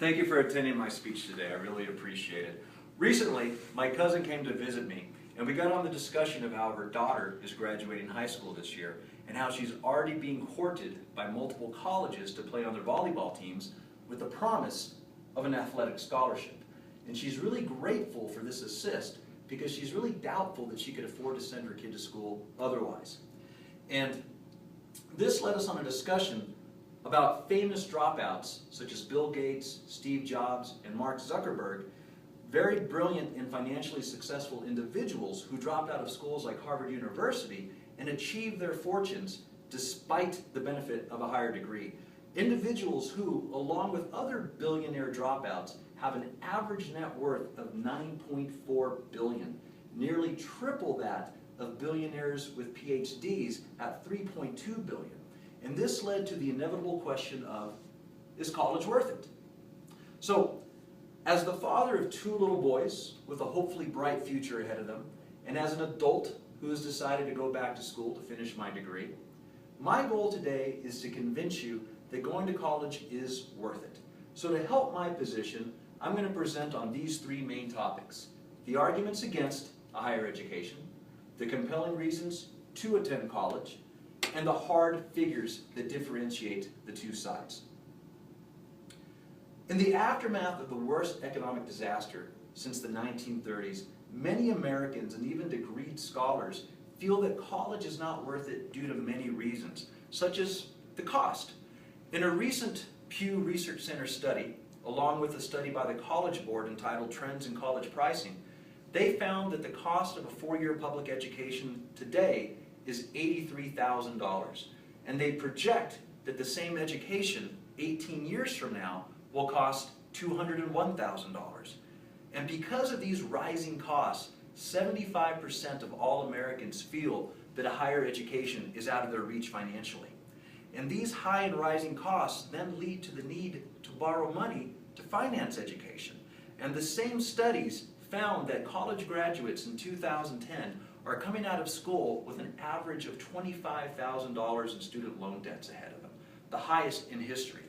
Thank you for attending my speech today. I really appreciate it. Recently, my cousin came to visit me, and we got on the discussion of how her daughter is graduating high school this year, and how she's already being courted by multiple colleges to play on their volleyball teams with the promise of an athletic scholarship. And she's really grateful for this assist because she's really doubtful that she could afford to send her kid to school otherwise. And this led us on a discussion about famous dropouts such as Bill Gates, Steve Jobs, and Mark Zuckerberg, very brilliant and financially successful individuals who dropped out of schools like Harvard University and achieved their fortunes despite the benefit of a higher degree. Individuals who, along with other billionaire dropouts, have an average net worth of $9.4 billion, nearly triple that of billionaires with PhDs at $3.2 billion. And this led to the inevitable question of, is college worth it? So, as the father of two little boys with a hopefully bright future ahead of them, and as an adult who has decided to go back to school to finish my degree, my goal today is to convince you that going to college is worth it. So to help my position, I'm going to present on these three main topics: the arguments against a higher education, the compelling reasons to attend college, and the hard figures that differentiate the two sides. In the aftermath of the worst economic disaster since the 1930s, many Americans and even degreed scholars feel that college is not worth it due to many reasons, such as the cost. In a recent Pew Research Center study, along with a study by the College Board entitled Trends in College Pricing, they found that the cost of a four-year public education today is $83,000. And they project that the same education 18 years from now will cost $201,000. And because of these rising costs, 75% of all Americans feel that a higher education is out of their reach financially. And these high and rising costs then lead to the need to borrow money to finance education. And the same studies found that college graduates in 2010 are coming out of school with an average of $25,000 in student loan debts ahead of them, the highest in history.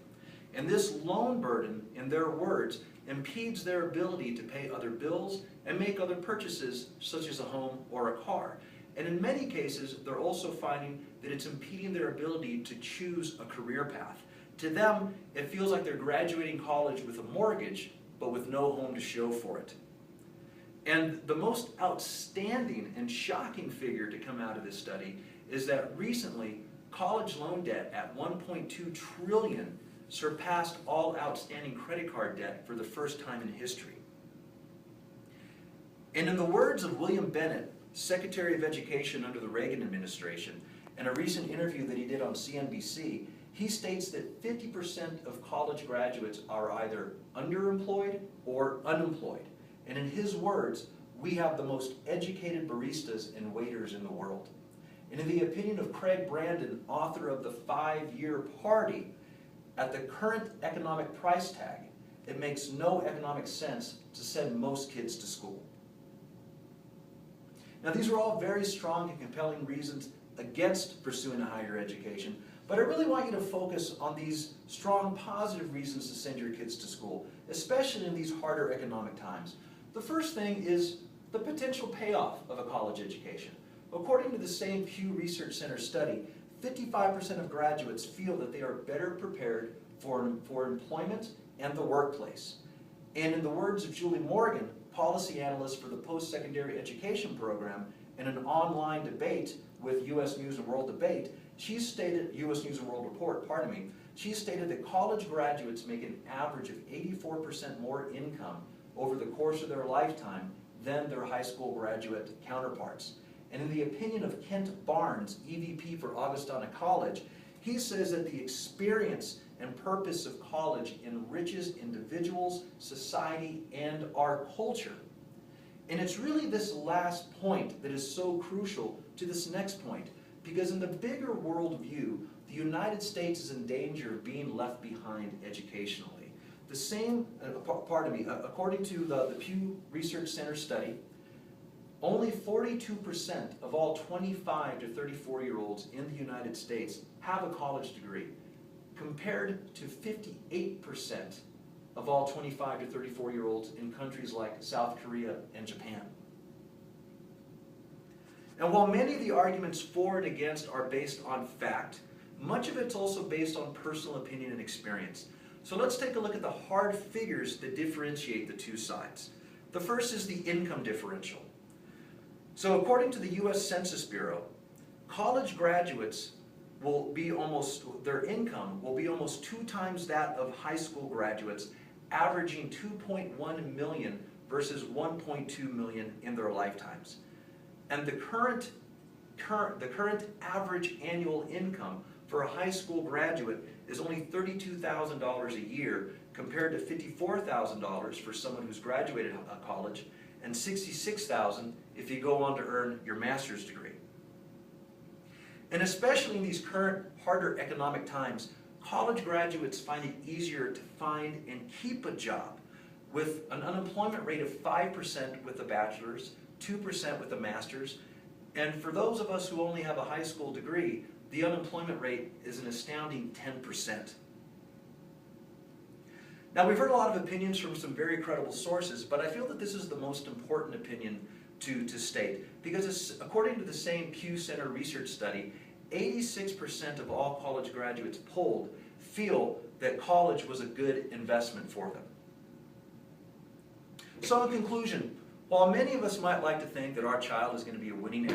And this loan burden, in their words, impedes their ability to pay other bills and make other purchases such as a home or a car. And in many cases, they're also finding that it's impeding their ability to choose a career path. To them, it feels like they're graduating college with a mortgage, but with no home to show for it. And the most outstanding and shocking figure to come out of this study is that recently, college loan debt at $1.2 trillion surpassed all outstanding credit card debt for the first time in history. And in the words of William Bennett, Secretary of Education under the Reagan administration, in a recent interview that he did on CNBC, he states that 50% of college graduates are either underemployed or unemployed. And in his words, we have the most educated baristas and waiters in the world. And in the opinion of Craig Brandon, author of The 5-Year Party, at the current economic price tag, it makes no economic sense to send most kids to school. Now, these are all very strong and compelling reasons against pursuing a higher education, but I really want you to focus on these strong positive reasons to send your kids to school, especially in these harder economic times. The first thing is the potential payoff of a college education. According to the same Pew Research Center study, 55% of graduates feel that they are better prepared for employment and the workplace. And in the words of Julie Morgan, policy analyst for the post-secondary education program, in an online debate with U.S. News and World Debate, she stated, U.S. News and World Report, pardon me, she stated that college graduates make an average of 84% more income over the course of their lifetime than their high school graduate counterparts. And in the opinion of Kent Barnes, EVP for Augustana College, he says that the experience and purpose of college enriches individuals, society, and our culture. And it's really this last point that is so crucial to this next point, because in the bigger worldview, the United States is in danger of being left behind educationally. The same, according to the Pew Research Center study, only 42% of all 25 to 34-year-olds in the United States have a college degree, compared to 58% of all 25 to 34-year-olds in countries like South Korea and Japan. And while many of the arguments for and against are based on fact, much of it's also based on personal opinion and experience. So let's take a look at the hard figures that differentiate the two sides. The first is the income differential. So according to the US Census Bureau, college graduates their income will be almost 2 times that of high school graduates, averaging $2.1 million versus $1.2 million in their lifetimes. And the current average annual income for a high school graduate is only $32,000 a year compared to $54,000 for someone who's graduated college and $66,000 if you go on to earn your master's degree. And especially in these current harder economic times, college graduates find it easier to find and keep a job with an unemployment rate of 5% with a bachelor's, 2% with a master's, and for those of us who only have a high school degree, the unemployment rate is an astounding 10%. Now, we've heard a lot of opinions from some very credible sources, but I feel that this is the most important opinion to state, because according to the same Pew Center research study, 86% of all college graduates polled feel that college was a good investment for them. So in conclusion, while many of us might like to think that our child is going to be a winning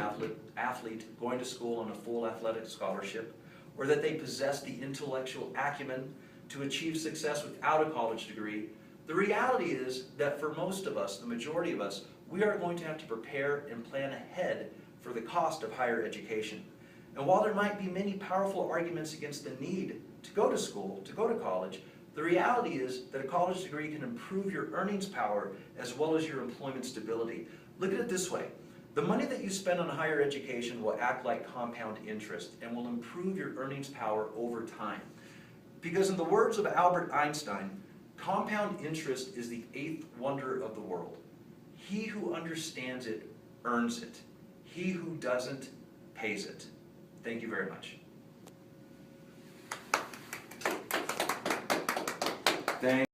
athlete going to school on a full athletic scholarship, or that they possess the intellectual acumen to achieve success without a college degree, the reality is that for most of us, the majority of us, we are going to have to prepare and plan ahead for the cost of higher education. And while there might be many powerful arguments against the need to go to school, to go to college, the reality is that a college degree can improve your earnings power as well as your employment stability. Look at it this way. The money that you spend on higher education will act like compound interest and will improve your earnings power over time. Because in the words of Albert Einstein, compound interest is the 8th wonder of the world. He who understands it earns it. He who doesn't pays it. Thank you very much. Thank